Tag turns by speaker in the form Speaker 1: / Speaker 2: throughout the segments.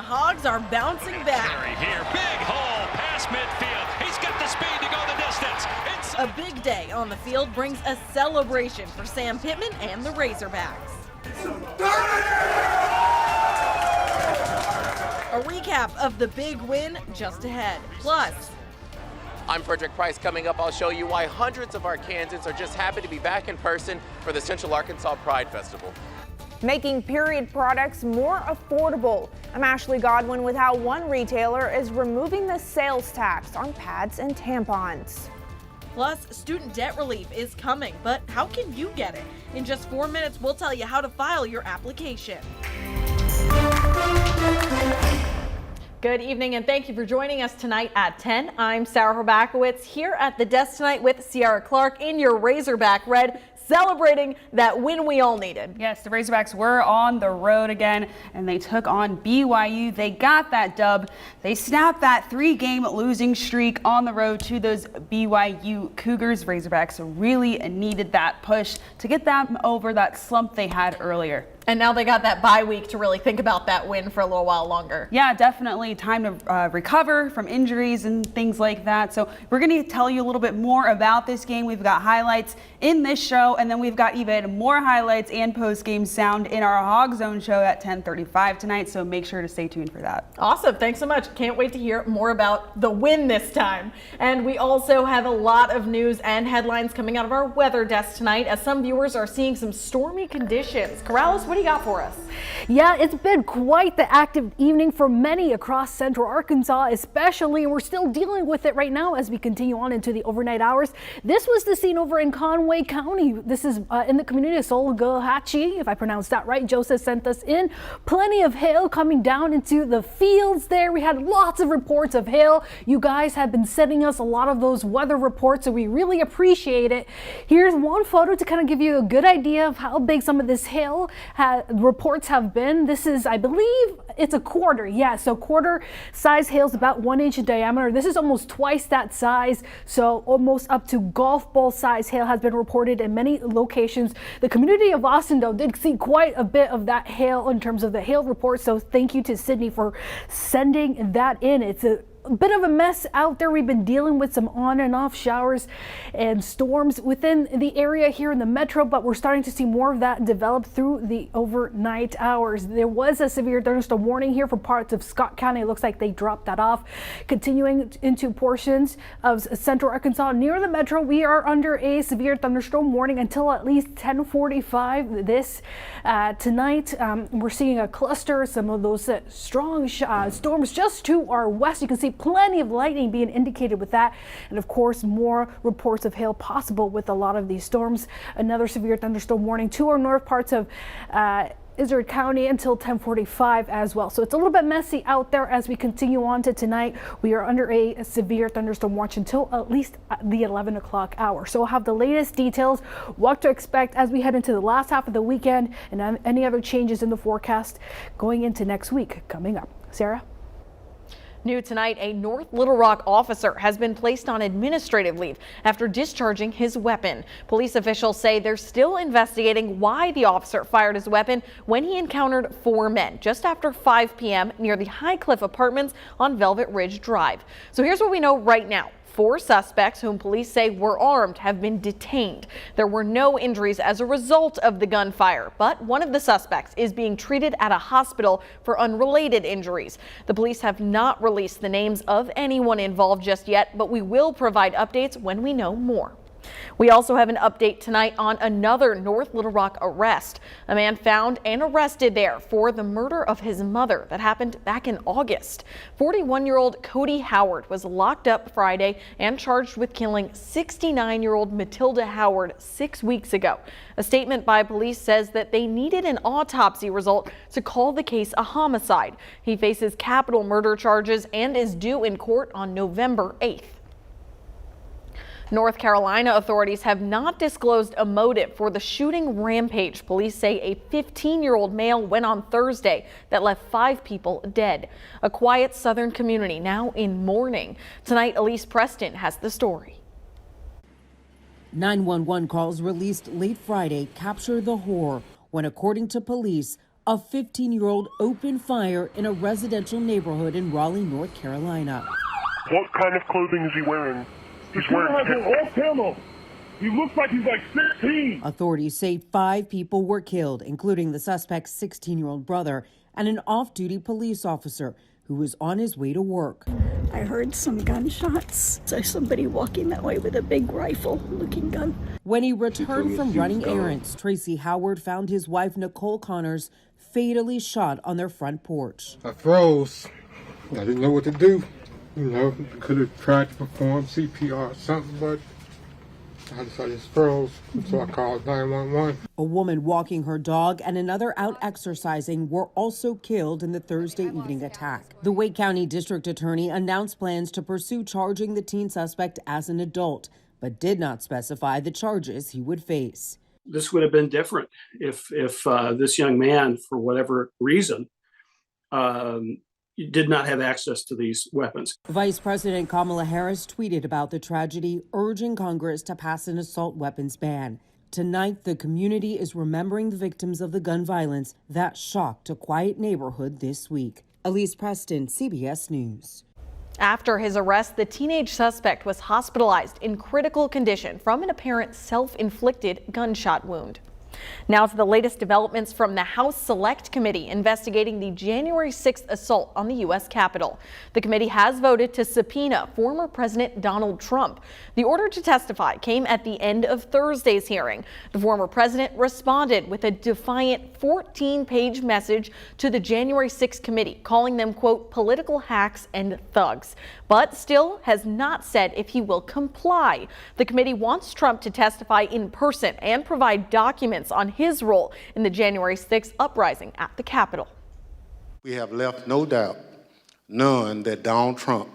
Speaker 1: Hogs are bouncing back.
Speaker 2: Here, big hole past midfield. He's got the speed to go the distance.
Speaker 1: A big day on the field brings a celebration for Sam Pittman and the Razorbacks. A recap of the big win just ahead. Plus,
Speaker 3: I'm Frederick Price. Coming up, I'll show you why hundreds of Arkansans are just happy to be back in person for the Central Arkansas Pride Festival.
Speaker 4: Making period products more affordable. I'm Ashley Godwin with how one retailer is removing the sales tax on pads and tampons.
Speaker 1: plus, student debt relief is coming, but how can you get it? In just 4 minutes, we'll tell you how to file your application. Good evening and thank you for joining us tonight at 10. I'm Sarah Horbacewicz here at the desk tonight with Sierra Clark in your Razorback Red, celebrating that win we all needed.
Speaker 5: Yes, the Razorbacks were on the road again and they took on BYU. They got that dub. They snapped that 3-game losing streak on the road to those BYU Cougars. Razorbacks really needed that push to get them over that slump they had earlier.
Speaker 1: And now they got that bye week to really think about that win for a little while longer.
Speaker 5: Yeah, definitely time to recover from injuries and things like that. So we're going to tell you a little bit more about this game. We've got highlights in this show, and then we've got even more highlights and post-game sound in our Hog Zone show at 10:35 tonight. So make sure to stay tuned for that.
Speaker 1: Awesome. Thanks so much. Can't wait to hear more about the win this time. And we also have a lot of news and headlines coming out of our weather desk tonight as some viewers are seeing some stormy conditions. Corrales, what do you got for us?
Speaker 6: Yeah, it's been quite the active evening for many across central Arkansas, especially, and we're still dealing with it right now as we continue on into the overnight hours. This was the scene over in Conway County. This is in the community of Solgahatchee, if I pronounced that right. Joseph sent us in plenty of hail coming down into the fields there. We had lots of reports of hail. You guys have been sending us a lot of those weather reports, so we really appreciate it. Here's one photo to kind of give you a good idea of how big some of this hail reports have been. This is, I believe, it's a quarter. Yeah, so quarter size hail is about 1 inch in diameter. This is almost twice that size, so almost up to golf ball size hail has been reported in many locations. The community of Austin, though, did see quite a bit of that hail in terms of the hail report, so thank you to Sydney for sending that in. It's a bit of a mess out there. We've been dealing with some on and off showers and storms within the area here in the metro, but we're starting to see more of that develop through the overnight hours. There was a severe thunderstorm warning here for parts of Scott County. It looks like they dropped that off. Continuing into portions of central Arkansas near the metro, we are under a severe thunderstorm warning until at least 10:45 this tonight. We're seeing a cluster, some of those strong storms just to our west. You can see plenty of lightning being indicated with that, and of course more reports of hail possible with a lot of these storms. Another severe thunderstorm warning to our north parts of Izard County until 10:45 as well. So it's a little bit messy out there as we continue on to tonight. We are under a severe thunderstorm watch until at least the 11 o'clock hour. So we'll have the latest details, what to expect as we head into the last half of the weekend, and any other changes in the forecast going into next week coming up. Sarah?
Speaker 1: New tonight, a North Little Rock officer has been placed on administrative leave after discharging his weapon. Police officials say they're still investigating why the officer fired his weapon when he encountered 4 men just after 5 p.m. near the High Cliff Apartments on Velvet Ridge Drive. So here's what we know right now. 4 suspects whom police say were armed have been detained. There were no injuries as a result of the gunfire, but one of the suspects is being treated at a hospital for unrelated injuries. The police have not released the names of anyone involved just yet, but we will provide updates when we know more. We also have an update tonight on another North Little Rock arrest. A man found and arrested there for the murder of his mother that happened back in August. 41-year-old Cody Howard was locked up Friday and charged with killing 69-year-old Matilda Howard 6 weeks ago. A statement by police says that they needed an autopsy result to call the case a homicide. He faces capital murder charges and is due in court on November 8th. North Carolina authorities have not disclosed a motive for the shooting rampage. Police say a 15-year-old male went on Thursday that left 5 people dead. A quiet southern community now in mourning. Tonight, Elise Preston has the story.
Speaker 7: 911 calls released late Friday capture the horror when, according to police, A 15-year-old opened fire in a residential neighborhood in Raleigh, North Carolina.
Speaker 8: What kind of clothing is he wearing? He's wearing all camo. He looks like he's like 16.
Speaker 7: Authorities say 5 people were killed, including the suspect's 16-year-old brother and an off-duty police officer who was on his way to work.
Speaker 9: I heard some gunshots. I saw somebody walking that way with a big rifle-looking gun.
Speaker 7: When he returned from running errands, Tracy Howard found his wife, Nicole Connors, fatally shot on their front porch.
Speaker 10: I froze. I didn't know what to do. You know, could have tried to perform CPR or something, but I just froze, so I called 911.
Speaker 7: A woman walking her dog and another out exercising were also killed in the Thursday evening attack. The Wake County District Attorney announced plans to pursue charging the teen suspect as an adult, but did not specify the charges he would face.
Speaker 11: This would have been different if this young man, for whatever reason, did not have access to these weapons.
Speaker 7: Vice President Kamala Harris tweeted about the tragedy, urging Congress to pass an assault weapons ban. Tonight, the community is remembering the victims of the gun violence that shocked a quiet neighborhood this week. Elise Preston, CBS News.
Speaker 1: After his arrest, the teenage suspect was hospitalized in critical condition from an apparent self-inflicted gunshot wound. Now to the latest developments from the House Select Committee investigating the January 6th assault on the U.S. Capitol. The committee has voted to subpoena former President Donald Trump. The order to testify came at the end of Thursday's hearing. The former president responded with a defiant 14-page message to the January 6th committee, calling them, quote, political hacks and thugs, but still has not said if he will comply. The committee wants Trump to testify in person and provide documents on his role in the January 6th uprising at the Capitol.
Speaker 10: We have left no doubt, none, that Donald Trump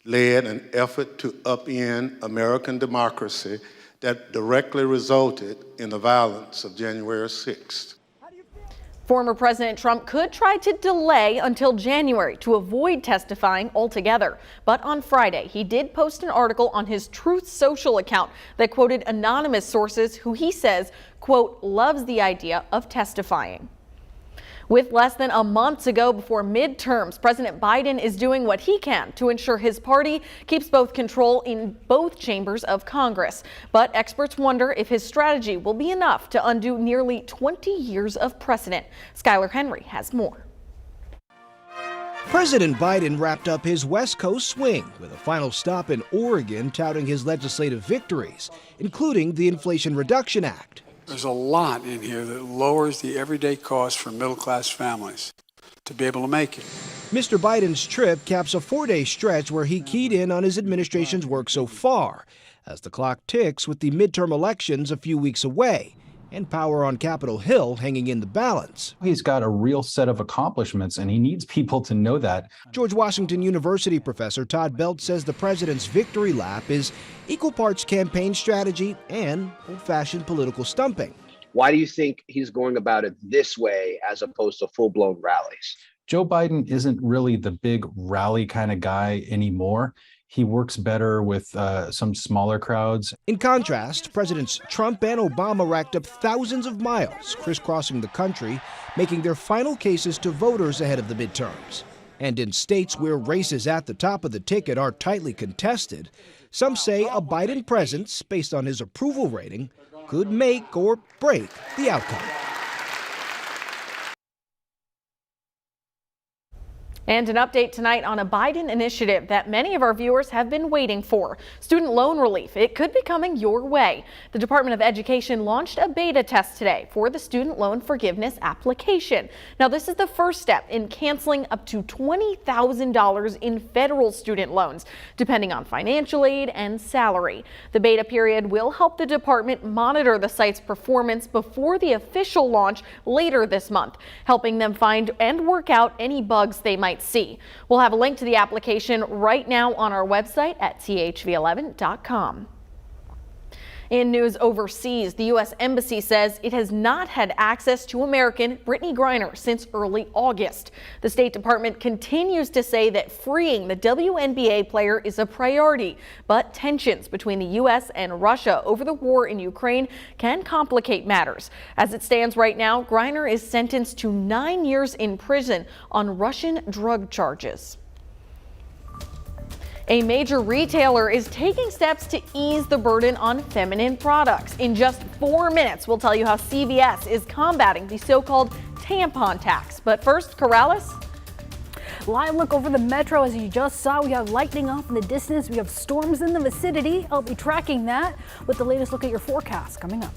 Speaker 10: led an effort to upend American democracy that directly resulted in the violence of January 6th.
Speaker 1: Former President Trump could try to delay until January to avoid testifying altogether. But on Friday, he did post an article on his Truth Social account that quoted anonymous sources who he says, quote, loves the idea of testifying. With less than a month to go before midterms, President Biden is doing what he can to ensure his party keeps both control in both chambers of Congress. But experts wonder if his strategy will be enough to undo nearly 20 years of precedent. Skylar Henry has more.
Speaker 12: President Biden wrapped up his West Coast swing with a final stop in Oregon touting his legislative victories, including the Inflation Reduction Act.
Speaker 13: There's a lot in here that lowers the everyday cost for middle-class families to be able to make it.
Speaker 12: Mr. Biden's trip caps a 4-day stretch where he keyed in on his administration's work so far, as the clock ticks with the midterm elections a few weeks away and power on Capitol Hill hanging in the balance.
Speaker 14: He's got a real set of accomplishments, and he needs people to know that.
Speaker 12: George Washington University professor Todd Belt says the president's victory lap is equal parts campaign strategy and old-fashioned political stumping.
Speaker 15: Why do you think he's going about it this way as opposed to full-blown rallies?
Speaker 14: Joe Biden isn't really the big rally kind of guy anymore. He works better with some smaller crowds.
Speaker 12: In contrast, Presidents Trump and Obama racked up thousands of miles crisscrossing the country, making their final cases to voters ahead of the midterms. And in states where races at the top of the ticket are tightly contested, some say a Biden presence, based on his approval rating, could make or break the outcome.
Speaker 1: And an update tonight on a Biden initiative that many of our viewers have been waiting for. Student loan relief. It could be coming your way. The Department of Education launched a beta test today for the student loan forgiveness application. Now, this is the first step in canceling up to $20,000 in federal student loans, depending on financial aid and salary. The beta period will help the department monitor the site's performance before the official launch later this month, helping them find and work out any bugs they might see. We'll have a link to the application right now on our website at thv11.com. In news overseas, the U.S. Embassy says it has not had access to American Brittany Griner since early August. The State Department continues to say that freeing the WNBA player is a priority, but tensions between the U.S. and Russia over the war in Ukraine can complicate matters. As it stands right now, Griner is sentenced to 9 years in prison on Russian drug charges. A major retailer is taking steps to ease the burden on feminine products. In just 4 minutes, we'll tell you how CVS is combating the so-called tampon tax. But first, Corrales.
Speaker 6: Live look over the metro. As you just saw, we have lightning off in the distance. We have storms in the vicinity. I'll be tracking that with the latest look at your forecast coming up.